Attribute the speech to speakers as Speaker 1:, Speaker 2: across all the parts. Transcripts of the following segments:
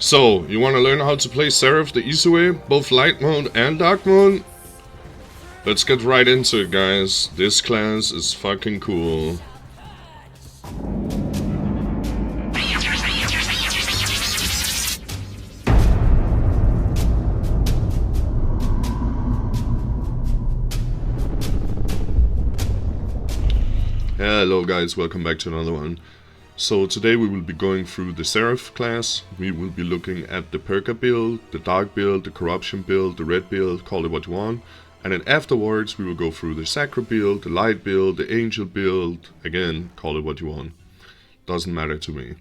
Speaker 1: So, you want to learn how to play Seraph the easy way, both light mode and dark mode? Let's get right into it, guys. This class is fucking cool. Hello guys, welcome back to another one. So today we will be going through the Seraph class. We will be looking at the Perka build, the Dark build, the Corruption build, the Red build, call it what you want. And then afterwards we will go through the Sacra build, the Light build, the Angel build. Again, call it what you want. Doesn't matter to me.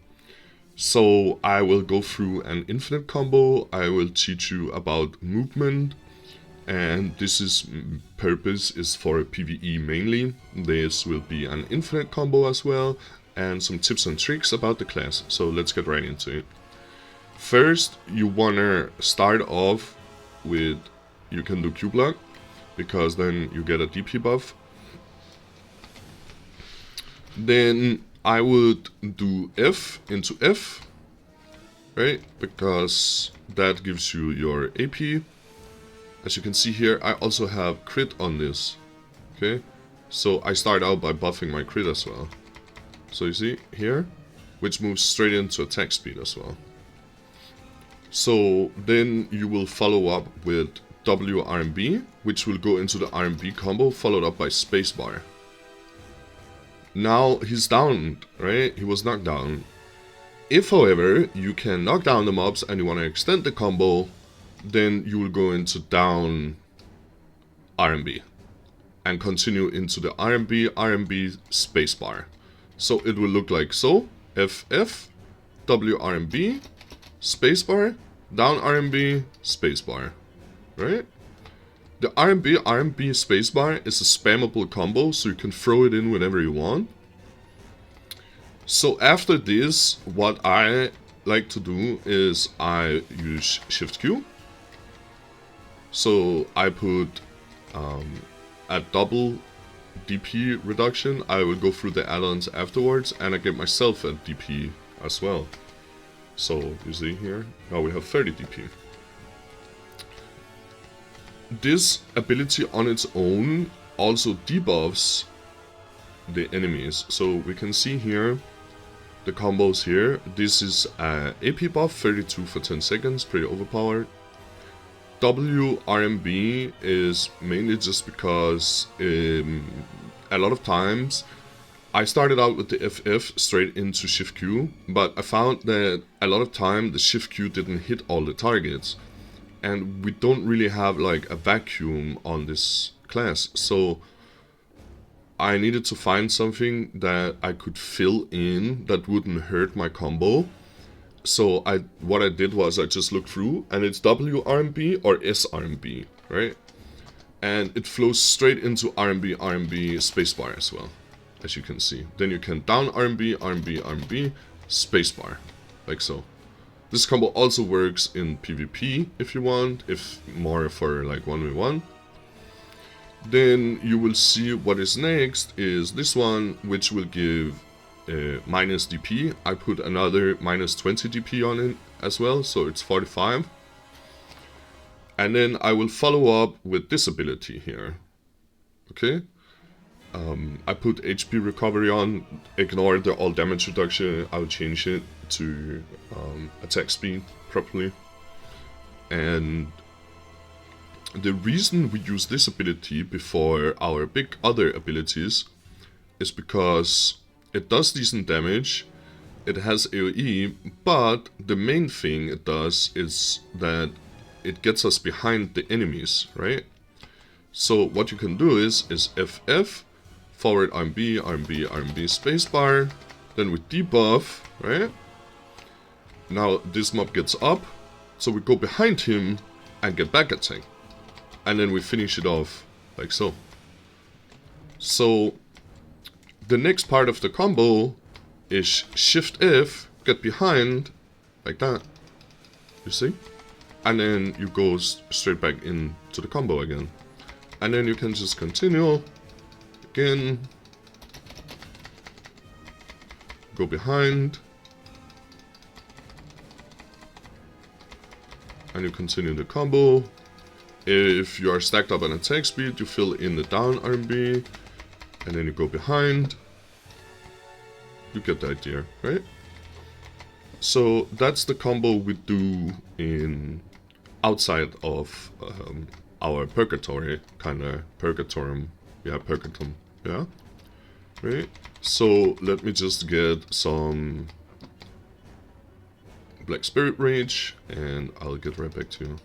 Speaker 1: So I will go through an infinite combo. I will teach you about movement. And this purpose is for PvE mainly. This will be an infinite combo as well, and some tips and tricks about the class. So let's get right into it. First, you wanna start off with, you can do Q block, because then you get a DP buff. Then I would do F into F, right? Because that gives you your AP. As you can see here, I also have crit on this, okay? So I start out by buffing my crit as well. So you see here, which moves straight into attack speed as well. So then you will follow up with W RMB, which will go into the RMB combo, followed up by spacebar. Now he's down, right? He was knocked down. If, however, you can knock down the mobs and you want to extend the combo, then you will go into down RMB and continue into the RMB spacebar. So it will look like so: FF, W RMB, spacebar, down RMB, spacebar, right? The RMB spacebar is a spammable combo, so you can throw it in whenever you want. So after this, what I like to do is I use Shift Q. So I put a double DP reduction. I will go through the add-ons afterwards, and I get myself a DP as well. So you see here, now we have 30 DP. This ability on its own also debuffs the enemies. So we can see here the combos here. This is a AP buff, 32 for 10 seconds, pretty overpowered. W RMB is mainly just because a lot of times I started out with the FF straight into Shift Q, but I found that a lot of time the Shift Q didn't hit all the targets, and we don't really have like a vacuum on this class, so I needed to find something that I could fill in that wouldn't hurt my combo. So what I did was I just looked through, and it's W RMB or S RMB, right? And it flows straight into RMB spacebar as well, as you can see. Then you can down RMB spacebar, like so. This combo also works in PvP if you want, if more for like 1v1. Then you will see what is next is this one, which will give minus DP. I put another minus 20 DP on it as well, so it's 45. And then I will follow up with this ability here. Okay, I put HP recovery on. Ignore the all damage reduction. I'll change it to attack speed properly. And the reason we use this ability before our big other abilities is because it does decent damage, it has AoE, but the main thing it does is that it gets us behind the enemies, right? So what you can do is FF, forward RMB spacebar, then we debuff, right? Now this mob gets up, so we go behind him and get back attack. And then we finish it off like so. So the next part of the combo is Shift F, get behind, like that, you see? And then you go straight back into the combo again. And then you can just continue, again, go behind, and you continue the combo. If you are stacked up on attack speed, you fill in the down RMB, and then you go behind. You get the idea, right? So that's the combo we do in outside of our purgatory, kind of purgatorium. Yeah, purgatum. Yeah, right. So let me just get some Black Spirit Rage, and I'll get right back to you.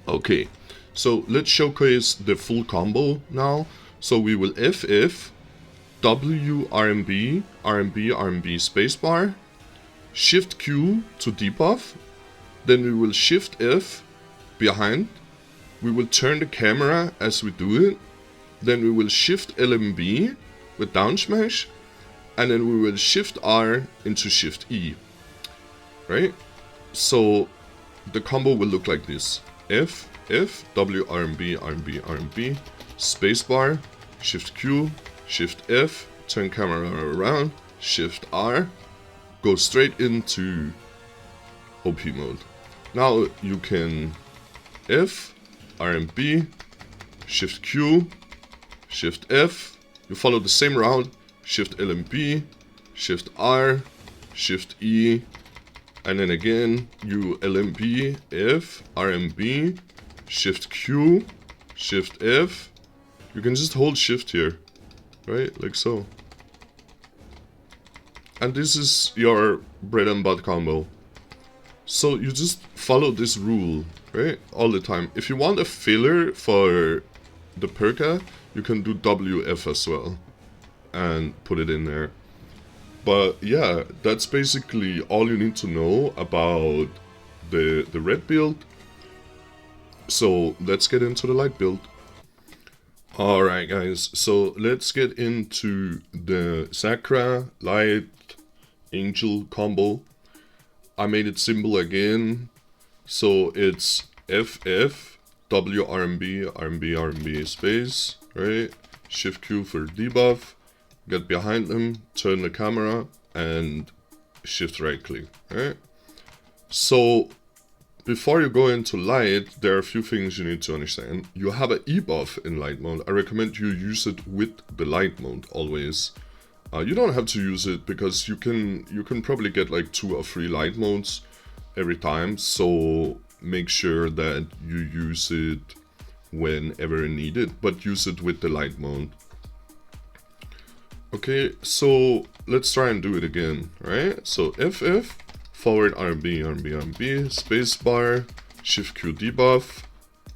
Speaker 1: Okay, so let's showcase the full combo now. So we will FF, W, RMB, RMB, RMB, spacebar, Shift Q to debuff, then we will Shift F behind, we will turn the camera as we do it, then we will Shift LMB with down smash, and then we will Shift R into Shift E, right? So the combo will look like this: F, F, W, RMB, RMB, RMB, spacebar, Shift Q, Shift F, turn camera around, Shift R, go straight into OP mode. Now you can F, RMB, Shift Q, Shift F, you follow the same route, Shift LMB, Shift R, Shift E, and then again you LMB, F, RMB, Shift Q, Shift F. You can just hold Shift here, right, like so. And this is your bread and butter combo. So you just follow this rule, right, all the time. If you want a filler for the perka, you can do WF as well and put it in there. But yeah, that's basically all you need to know about the red build. So let's get into the light build. Alright guys, so let's get into the Sakra Light Angel combo. I made it simple again, so it's FF, W RMB, RMB, RMB space, right? Shift Q for debuff, get behind them, turn the camera, and shift right click, right? So before you go into light, there are a few things you need to understand. You have an E buff in light mode. I recommend you use it with the light mode always. You don't have to use it because you can probably get like 2 or 3 light modes every time. So make sure that you use it whenever needed, but use it with the light mode. Okay, so let's try and do it again, right? So FF, forward RB, RB, RB, spacebar, Shift Q debuff,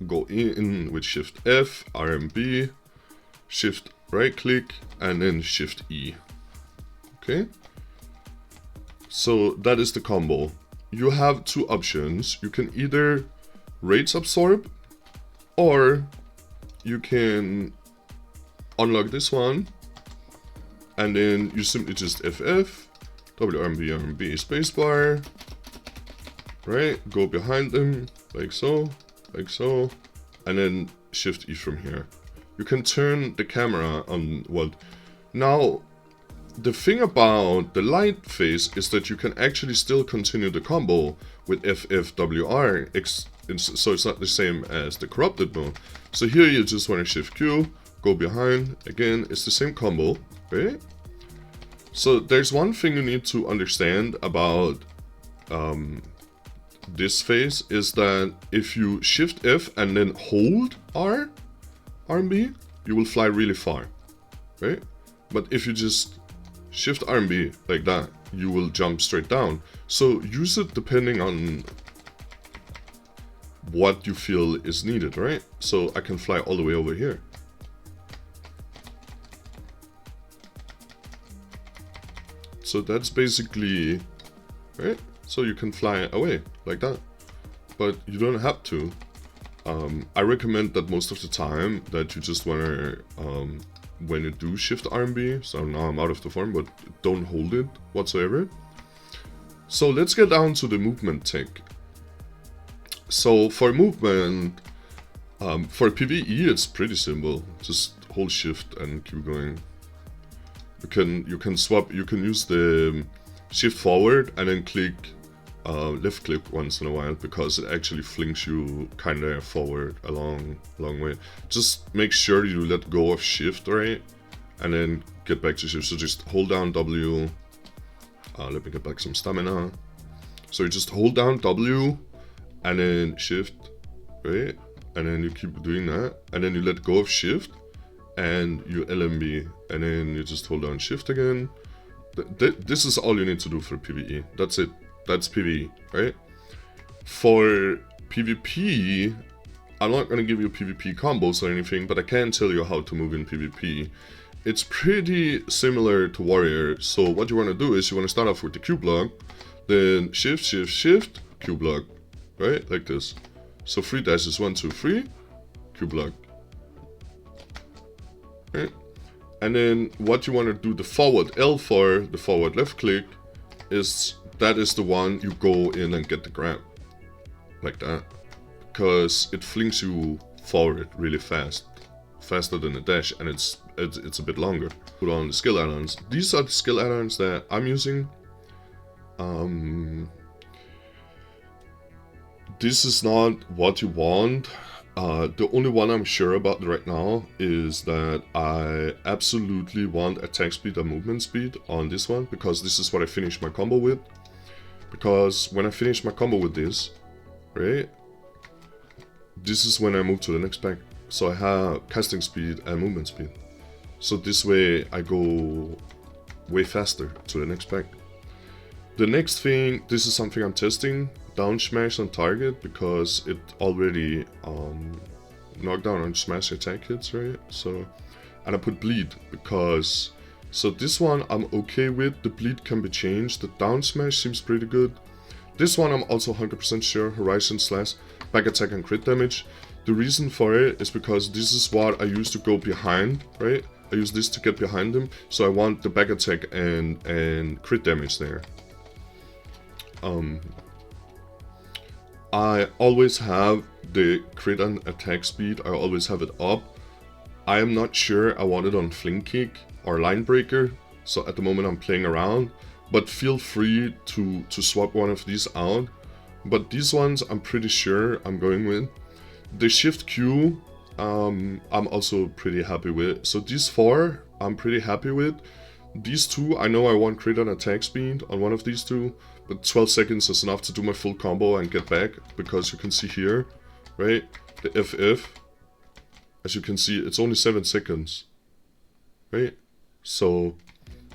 Speaker 1: go in with Shift F, RMB, Shift right click, and then Shift E. Okay, so that is the combo. You have 2 options. You can either Rage Absorb, or you can unlock this one, and then you simply just FF, WRMB, RMB, spacebar, right? Go behind them, like so, and then Shift E from here. You can turn the camera on what? Now, the thing about the light phase is that you can actually still continue the combo with FFWR, so it's not the same as the corrupted mode. So here you just want to Shift Q, go behind, again, it's the same combo, right? So there's one thing you need to understand about this phase is that if you Shift F and then hold R, RMB, you will fly really far, right? But if you just Shift RMB like that, you will jump straight down. So use it depending on what you feel is needed, right? So I can fly all the way over here. So that's basically, right? So you can fly away like that, but you don't have to. I recommend that most of the time that you just want to, when you do Shift RMB, so now I'm out of the form, but don't hold it whatsoever. So let's get down to the movement tech. So for movement, for PvE it's pretty simple. Just hold Shift and keep going. You can swap. You can use the shift forward and then click left click once in a while, because it actually flings you kind of forward a long way. Just make sure you let go of shift, right? And then get back to shift. So just hold down W. Let me get back some stamina. So you just hold down W and then shift, right? And then you keep doing that. And then you let go of shift and you LMB. And then you just hold down shift again. This is all you need to do for PvE. That's it. That's PvE, right? For PvP, I'm not going to give you PvP combos or anything, but I can tell you how to move in PvP. It's pretty similar to Warrior. So what you want to do is you want to start off with the Q block, then shift, shift, shift, Q block, right? Like this. So 3 dashes, 1, 2, 3, Q block. Right? And then what you want to do the forward L for, the forward left click, is that is the one you go in and get the grab. Like that. Because it flings you forward really fast. Faster than a dash, and it's a bit longer. Put on the skill add-ons. These are the skill add-ons that I'm using. This is not what you want. The only one I'm sure about right now is that I absolutely want attack speed and movement speed on this one, because this is what I finished my combo with. Because when I finish my combo with this, right, this is when I move to the next pack. So I have casting speed and movement speed. So this way I go way faster to the next pack. The next thing, this is something I'm testing, down smash on target, because it already knockdown and smash attack hits, right? So, and I put bleed because, so this one I'm okay with, the bleed can be changed, the down smash seems pretty good. This one I'm also 100% sure, Horizon Slash, back attack and crit damage. The reason for it is because this is what I used to go behind, right? I use this to get behind them, so I want the back attack and crit damage there. I always have the crit and attack speed, I always have it up. I am not sure I want it on fling kick or line breaker, so at the moment I'm playing around, but feel free to swap one of these out. But these ones I'm pretty sure I'm going with. The shift Q, I'm also pretty happy with. So these 4 I'm pretty happy with. These 2, I know I want crit and attack speed on one of these 2, but 12 seconds is enough to do my full combo and get back, because you can see here, right, the FF, as you can see, it's only 7 seconds, right? So,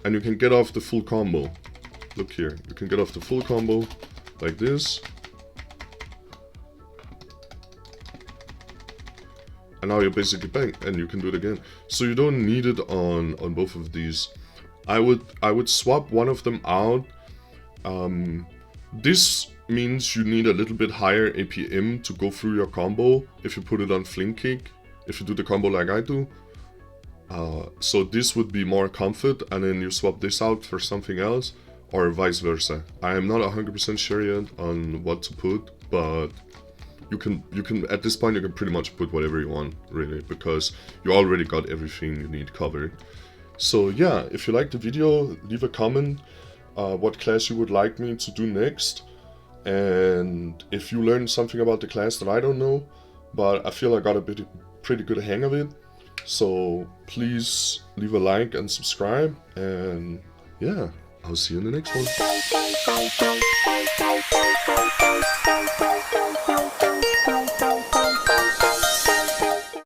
Speaker 1: and you can get off the full combo. Look here, you can get off the full combo like this. And now you're basically back, and you can do it again. So you don't need it on both of these. I would swap one of them out. This means you need a little bit higher APM to go through your combo if you put it on fling kick, if you do the combo like I do. So this would be more comfort, and then you swap this out for something else, or vice versa. I am not 100% sure yet on what to put, but you can at this point you can pretty much put whatever you want, really, because you already got everything you need covered. So yeah, if you liked the video, leave a comment what class you would like me to do next, and if you learned something about the class that I don't know, but I feel I got a pretty good hang of it. So please leave a like and subscribe, and yeah, I'll see you in the next one.